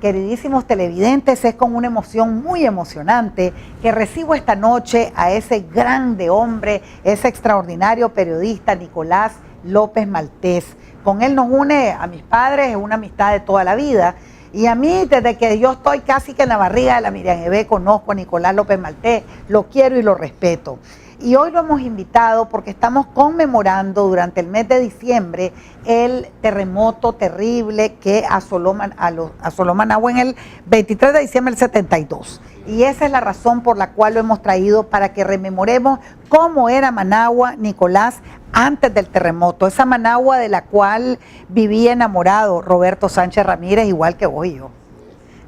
Queridísimos televidentes, es con una emoción muy emocionante que recibo esta noche a ese grande hombre, ese extraordinario periodista Nicolás López Maltés. Con él nos une a mis padres, es una amistad de toda la vida. Y a mí, desde que yo estoy casi que en la barriga de la Miriam Ebé, conozco a Nicolás López Maltés, lo quiero y lo respeto. Y hoy lo hemos invitado porque estamos conmemorando durante el mes de diciembre el terremoto terrible que asoló Managua en el 23 de diciembre del 72. Y esa es la razón por la cual lo hemos traído, para que rememoremos cómo era Managua, Nicolás, antes del terremoto. Esa Managua de la cual vivía enamorado Roberto Sánchez Ramírez, igual que vos y yo.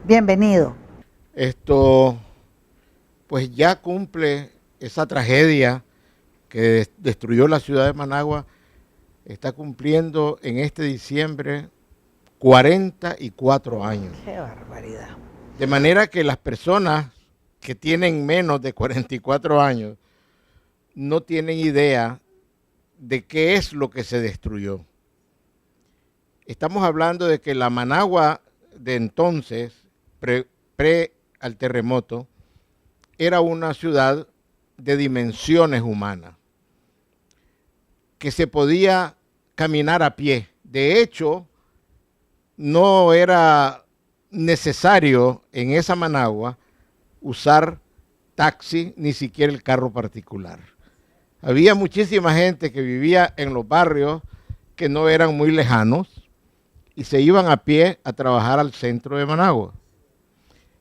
Bienvenido. Esto, pues ya cumple esa tragedia que destruyó la ciudad de Managua, está cumpliendo en este diciembre 44 años. ¡Qué barbaridad! De manera que las personas que tienen menos de 44 años no tienen idea de qué es lo que se destruyó. Estamos hablando de que la Managua de entonces, pre al terremoto, era una ciudad de dimensiones humanas, que se podía caminar a pie. De hecho, no era necesario en esa Managua usar taxi, ni siquiera el carro particular. Había muchísima gente que vivía en los barrios que no eran muy lejanos y se iban a pie a trabajar al centro de Managua.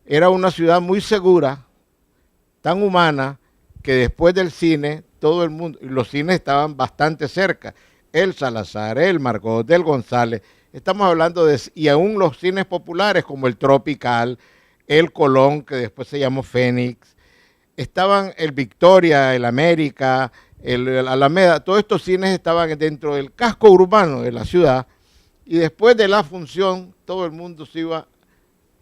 Era una ciudad muy segura, tan humana, que después del cine, todo el mundo, los cines estaban bastante cerca, el Salazar, el Margot, el González, estamos hablando de, y aún los cines populares como el Tropical, el Colón, que después se llamó Fénix, estaban el Victoria, el América, el Alameda, todos estos cines estaban dentro del casco urbano de la ciudad, y después de la función, todo el mundo se iba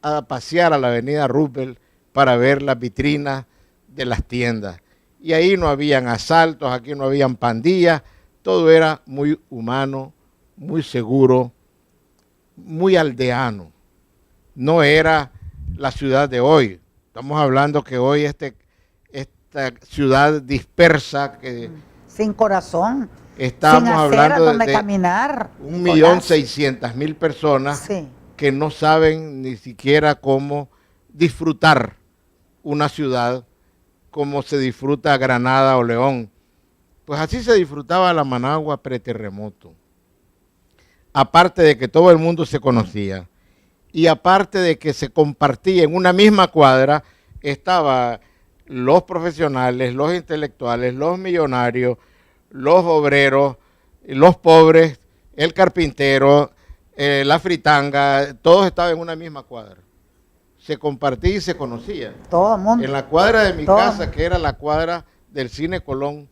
a pasear a la avenida Roosevelt para ver las vitrinas de las tiendas. Y ahí no habían asaltos, aquí no habían pandillas, todo era muy humano, muy seguro, muy aldeano. No era la ciudad de hoy. Estamos hablando que hoy esta ciudad dispersa, que sin corazón, estamos sin acera hablando donde de caminar, 1.600.000 personas, sí, que no saben ni siquiera cómo disfrutar una ciudad como se disfruta Granada o León. Pues así se disfrutaba la Managua preterremoto. Aparte de que todo el mundo se conocía y aparte de que se compartía en una misma cuadra, estaban los profesionales, los intelectuales, los millonarios, los obreros, los pobres, el carpintero, la fritanga, todos estaban en una misma cuadra. Se compartía y se conocía. Todo el mundo. En la cuadra de mi casa, que era la cuadra del Cine Colón,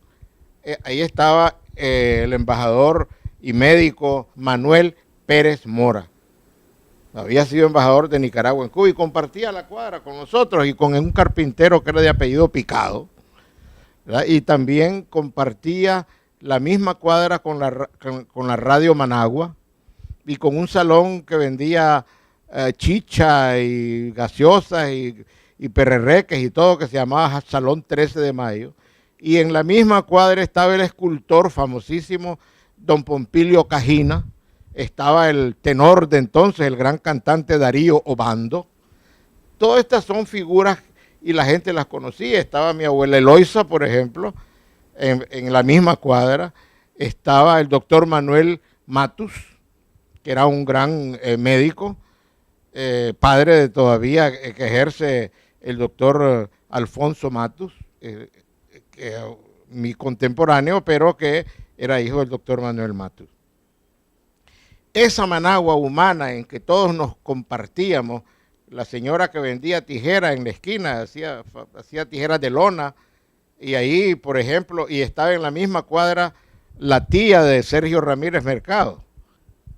ahí estaba el embajador y médico Manuel Pérez Mora. Había sido embajador de Nicaragua en Cuba y compartía la cuadra con nosotros y con un carpintero que era de apellido Picado, ¿verdad? Y también compartía la misma cuadra con la Radio Managua y con un salón que vendía chicha y gaseosas y perrereques y todo, que se llamaba Salón 13 de Mayo. Y en la misma cuadra estaba el escultor famosísimo don Pompilio Cajina, estaba el tenor de entonces, el gran cantante Darío Obando. Todas estas son figuras y la gente las conocía. Estaba mi abuela Eloisa, por ejemplo, en la misma cuadra. Estaba el doctor Manuel Matus, que era un gran médico, padre de todavía que ejerce el doctor Alfonso Matus, mi contemporáneo, pero que era hijo del doctor Manuel Matus. Esa Managua humana en que todos nos compartíamos, la señora que vendía tijeras en la esquina, hacía tijeras de lona, y ahí, por ejemplo, y estaba en la misma cuadra la tía de Sergio Ramírez Mercado,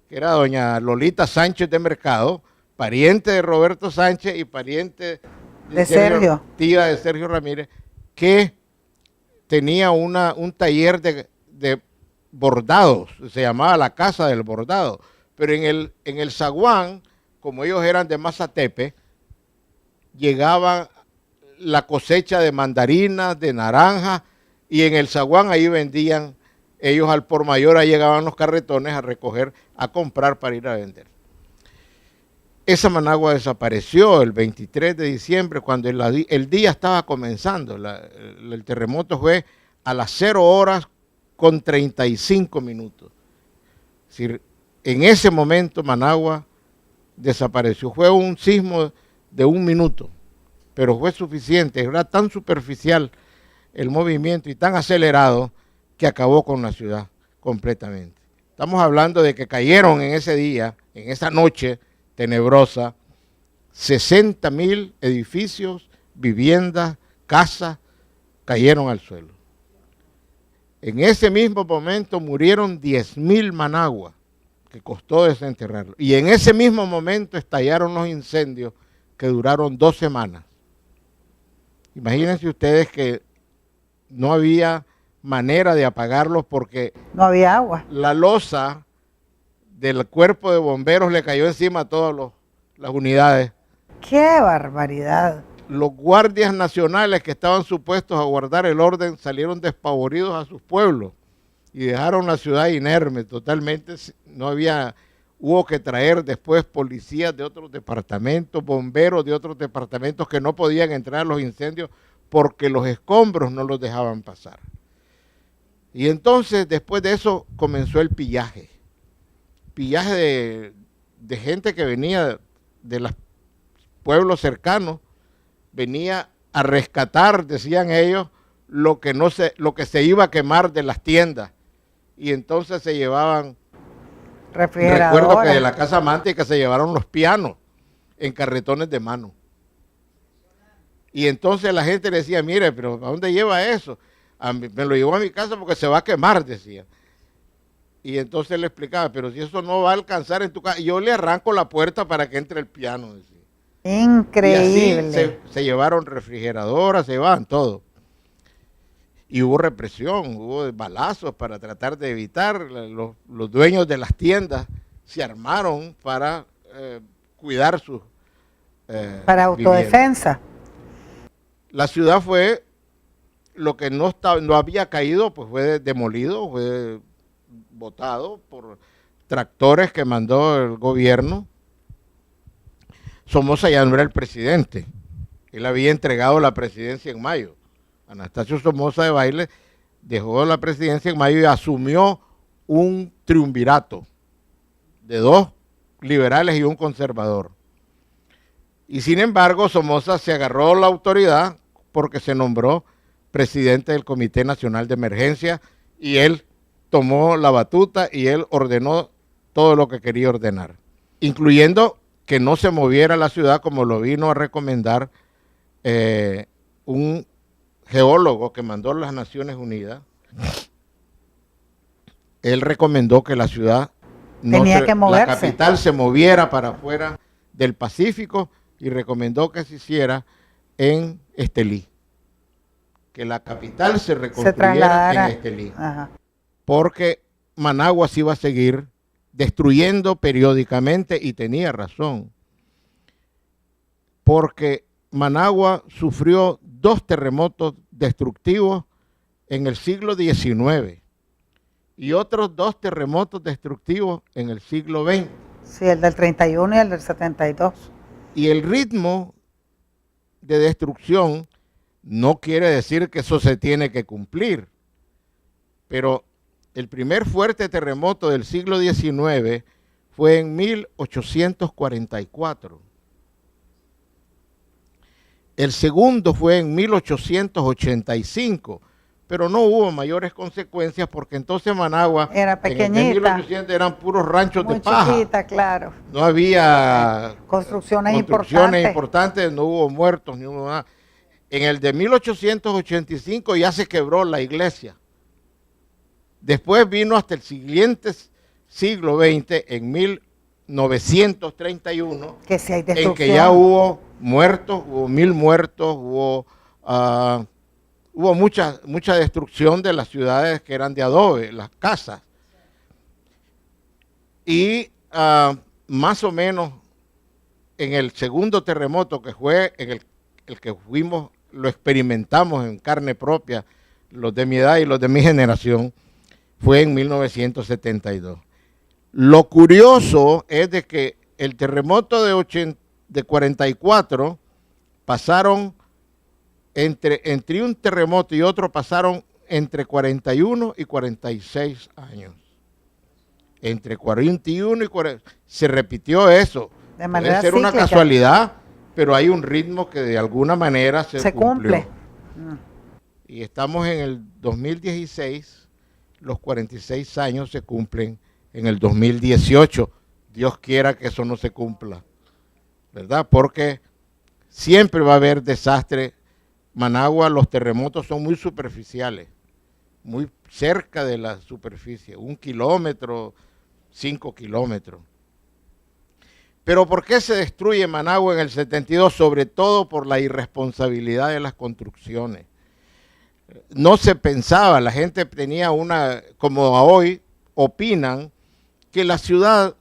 que era doña Lolita Sánchez de Mercado, pariente de Roberto Sánchez y pariente de Sergio, tía de Sergio Ramírez, que tenía un taller de bordados, se llamaba la Casa del Bordado, pero en el zaguán como ellos eran de Mazatepe, llegaba la cosecha de mandarinas, de naranjas, y en el zaguán ahí vendían ellos al por mayor, ahí llegaban los carretones a recoger, a comprar para ir a vender. Esa Managua desapareció el 23 de diciembre, cuando el día estaba comenzando. El terremoto fue a las 0 horas con 35 minutos. Es decir, en ese momento Managua desapareció. Fue un sismo de 1 minuto, pero fue suficiente. Era tan superficial el movimiento y tan acelerado que acabó con la ciudad completamente. Estamos hablando de que cayeron en ese día, en esa noche tenebrosa, 60,000 edificios, viviendas, casas, cayeron al suelo. En ese mismo momento murieron 10,000 Managuas, que costó desenterrarlo. Y en ese mismo momento estallaron los incendios que duraron 2 semanas. Imagínense ustedes que no había manera de apagarlos porque no había agua. La losa del cuerpo de bomberos le cayó encima a todas las unidades. ¡Qué barbaridad! Los guardias nacionales que estaban supuestos a guardar el orden salieron despavoridos a sus pueblos y dejaron la ciudad inerme totalmente. Hubo que traer después policías de otros departamentos, bomberos de otros departamentos que no podían entrar a los incendios porque los escombros no los dejaban pasar. Y entonces, después de eso, comenzó el pillaje. Pillaje de gente que venía de los pueblos cercanos, venía a rescatar, decían ellos, lo que se iba a quemar de las tiendas. Y entonces se llevaban, recuerdo que de la Casa Mántica se llevaron los pianos en carretones de mano. Y entonces la gente le decía, mire, pero ¿a dónde lleva eso? Me lo llevó a mi casa porque se va a quemar, decía. Y entonces le explicaba, pero si eso no va a alcanzar en tu casa, yo le arranco la puerta para que entre el piano, decía. Increíble. Y así se llevaron refrigeradoras, se llevaban todo. Y hubo represión, hubo balazos para tratar de evitar. Los dueños de las tiendas se armaron para cuidar sus para autodefensa. Viviendas. La ciudad fue, lo que no había caído, pues fue demolido, fue botado por tractores que mandó el gobierno. Somoza ya no era el presidente, él había entregado la presidencia en mayo. Anastasio Somoza de Baile dejó la presidencia en mayo y asumió un triunvirato de 2 liberales y un conservador. Y sin embargo, Somoza se agarró la autoridad porque se nombró presidente del Comité Nacional de Emergencia y él tomó la batuta y él ordenó todo lo que quería ordenar, incluyendo que no se moviera la ciudad, como lo vino a recomendar un geólogo que mandó a las Naciones Unidas. Él recomendó que la ciudad tenía que moverse. La capital se moviera para afuera del Pacífico y recomendó que se hiciera en Estelí, que la capital se reconstruyera en Estelí. Ajá. Porque Managua se iba a seguir destruyendo periódicamente, y tenía razón, porque Managua sufrió 2 terremotos destructivos en el siglo XIX y otros 2 terremotos destructivos en el siglo XX. Sí, el del 31 y el del 72. Y el ritmo de destrucción no quiere decir que eso se tiene que cumplir, pero el primer fuerte terremoto del siglo XIX fue en 1844. El segundo fue en 1885, pero no hubo mayores consecuencias porque entonces Managua era pequeñita. En 1800 eran puros ranchos muy de paja. Chiquita, claro. No había construcciones importantes, no hubo muertos, ni hubo nada. En el de 1885 ya se quebró la iglesia. Después vino hasta el siguiente siglo XX, en 1931, que si hay destrucción, en que ya hubo muertos, hubo 1,000 muertos, hubo mucha destrucción de las ciudades que eran de adobe, las casas. Y más o menos en el segundo terremoto que fue en el que fuimos, lo experimentamos en carne propia, los de mi edad y los de mi generación, fue en 1972. Lo curioso es de que el terremoto de 44 pasaron entre un terremoto y otro pasaron entre 41 y 46 años. Entre 41 y 40, se repitió eso. De manera Puede ser una cíclica. casualidad, pero hay un ritmo que de alguna manera se cumple. Y estamos en el 2016, los 46 años se cumplen en el 2018. Dios quiera que eso no se cumpla, ¿verdad? Porque siempre va a haber desastre. Managua, los terremotos son muy superficiales, muy cerca de la superficie, 1 kilómetro, 5 kilómetros. Pero ¿por qué se destruye Managua en el 72? Sobre todo por la irresponsabilidad de las construcciones. No se pensaba, la gente tenía como hoy opinan, que la ciudad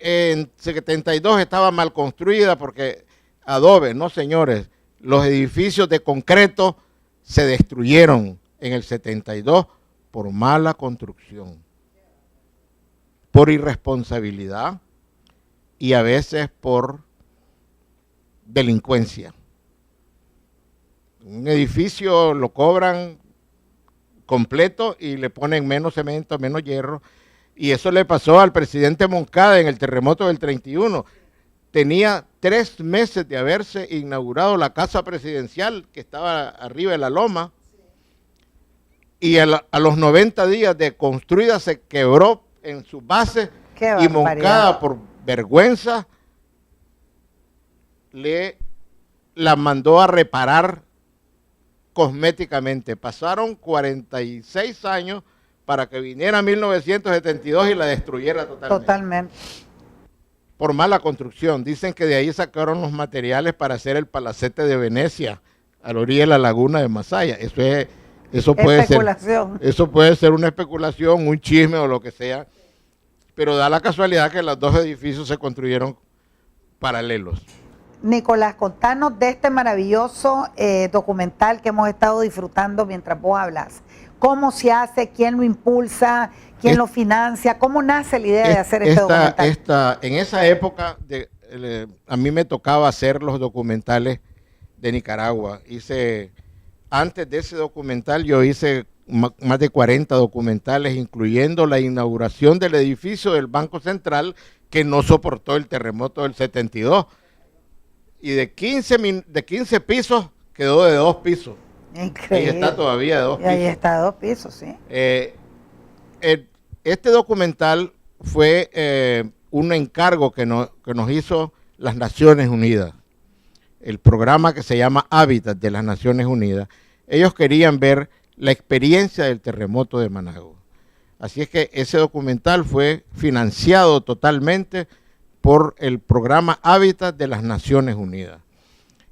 en 72 estaba mal construida porque adobe. No, señores, los edificios de concreto se destruyeron en el 72 por mala construcción, por irresponsabilidad y a veces por delincuencia. Un edificio lo cobran completo y le ponen menos cemento, menos hierro. Y eso le pasó al presidente Moncada en el terremoto del 31. Tenía 3 meses de haberse inaugurado la casa presidencial que estaba arriba de la loma. Y a los 90 días de construida se quebró en su base. Y Moncada, por vergüenza, la mandó a reparar cosméticamente. Pasaron 46 años para que viniera 1972 y la destruyera totalmente. Por mala construcción. Dicen que de ahí sacaron los materiales para hacer el palacete de Venecia a la orilla de la laguna de Masaya. Eso puede ser una especulación, un chisme o lo que sea, pero da la casualidad que los dos edificios se construyeron paralelos. Nicolás, contanos de este maravilloso documental que hemos estado disfrutando mientras vos hablas. ¿Cómo se hace? ¿Quién lo impulsa? ¿Quién lo financia? ¿Cómo nace la idea de hacer este documental? En esa época, a mí me tocaba hacer los documentales de Nicaragua. Antes de ese documental, yo hice más de 40 documentales, incluyendo la inauguración del edificio del Banco Central, que no soportó el terremoto del 72. Y de 15 pisos, quedó de 2 pisos. Increíble. Ahí está todavía de 2 pisos. Ahí está de 2 pisos, sí. Este documental fue un encargo que nos hizo las Naciones Unidas, el programa que se llama Hábitat de las Naciones Unidas. Ellos querían ver la experiencia del terremoto de Managua. Así es que ese documental fue financiado totalmente por el programa Hábitat de las Naciones Unidas.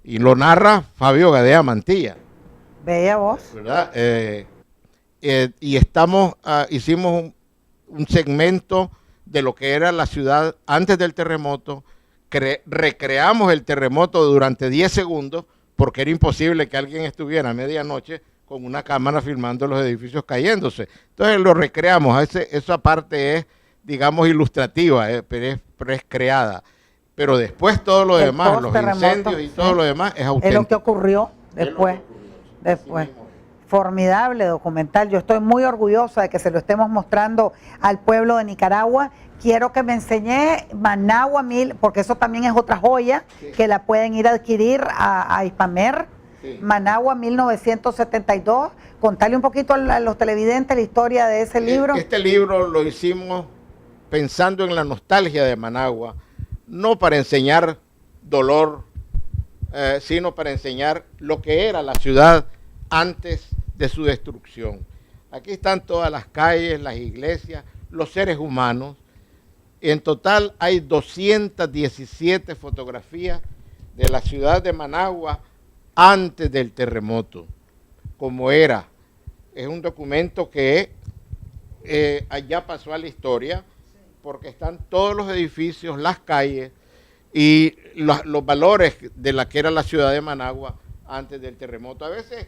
Y lo narra Fabio Gadea Mantilla. Bella voz. ¿Verdad? Y hicimos un segmento de lo que era la ciudad antes del terremoto. Recreamos el terremoto durante 10 segundos, porque era imposible que alguien estuviera a medianoche con una cámara filmando los edificios cayéndose. Entonces lo recreamos. Esa parte es, digamos, ilustrativa, pero es creada. Pero después todo lo demás, los incendios y todo lo demás es auténtico. Es lo que ocurrió después. Formidable documental. Yo estoy muy orgullosa de que se lo estemos mostrando al pueblo de Nicaragua. Quiero que me enseñe Managua 1000, porque eso también es otra joya, sí, que la pueden ir a adquirir a Hispamer. Sí. Managua 1972. Contarle un poquito a los televidentes la historia de ese libro. Este libro lo hicimos pensando en la nostalgia de Managua, no para enseñar dolor, sino para enseñar lo que era la ciudad antes de su destrucción. Aquí están todas las calles, las iglesias, los seres humanos. En total hay 217 fotografías de la ciudad de Managua antes del terremoto, como era. Es un documento que allá pasó a la historia, porque están todos los edificios, las calles, y los valores de la que era la ciudad de Managua antes del terremoto. A veces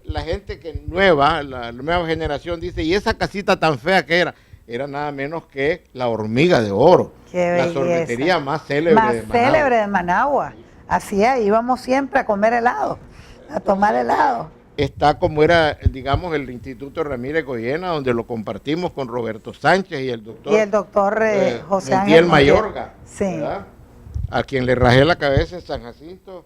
la gente que nueva, la nueva generación dice, ¿y esa casita tan fea que era? Era nada menos que la Hormiga de Oro, la sorbetería más célebre de Managua. Así es, íbamos siempre a comer helado, a tomar helado. Está como era, digamos, el Instituto Ramírez Goyena, donde lo compartimos con Roberto Sánchez y el doctor José Ángel Mayorga, sí, a quien le rajé la cabeza en San Jacinto,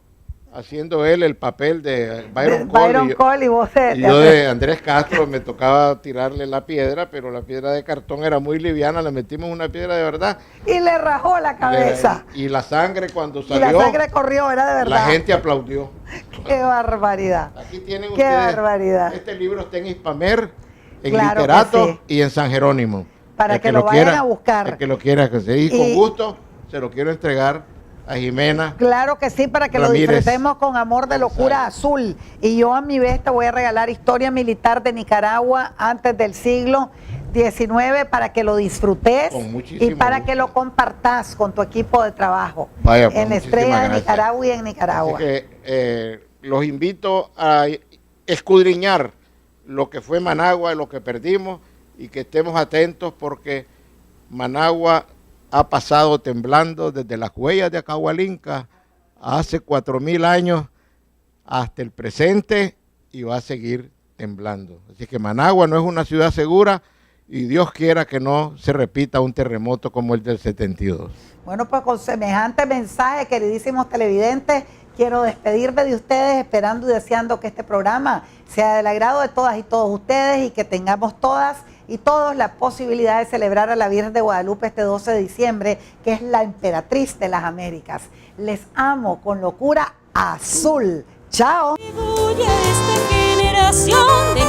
haciendo él el papel de Byron Cole y vos yo de Andrés Castro. Me tocaba tirarle la piedra, pero la piedra de cartón era muy liviana, le metimos una piedra de verdad. Y le rajó la cabeza. Y la sangre cuando salió. Y la sangre corrió, era de verdad. La gente aplaudió. ¡Qué barbaridad! Aquí tienen ustedes. ¡Qué barbaridad! Este libro está en Hispamer, en Literato sí, y en San Jerónimo. Para que lo vayan a buscar. El que lo quiera hacer. Y con gusto se lo quiero entregar a Jimena. Claro que sí, para que Ramírez. Lo disfrutemos con Amor de Locura Azul. Y yo a mi vez te voy a regalar Historia Militar de Nicaragua antes del siglo XIX para que lo disfrutes y para que lo compartas con tu equipo de trabajo. Vaya, pues, en Estrella de Nicaragua y en Nicaragua. Así que los invito a escudriñar lo que fue Managua, lo que perdimos, y que estemos atentos porque Managua ha pasado temblando desde las huellas de Acahualinca hace 4.000 años hasta el presente, y va a seguir temblando. Así que Managua no es una ciudad segura, y Dios quiera que no se repita un terremoto como el del 72. Bueno, pues con semejante mensaje, queridísimos televidentes, quiero despedirme de ustedes esperando y deseando que este programa sea del agrado de todas y todos ustedes y que tengamos todas y todos la posibilidad de celebrar a la Virgen de Guadalupe este 12 de diciembre, que es la emperatriz de las Américas. Les amo con locura azul. ¡Chao! Esta generación de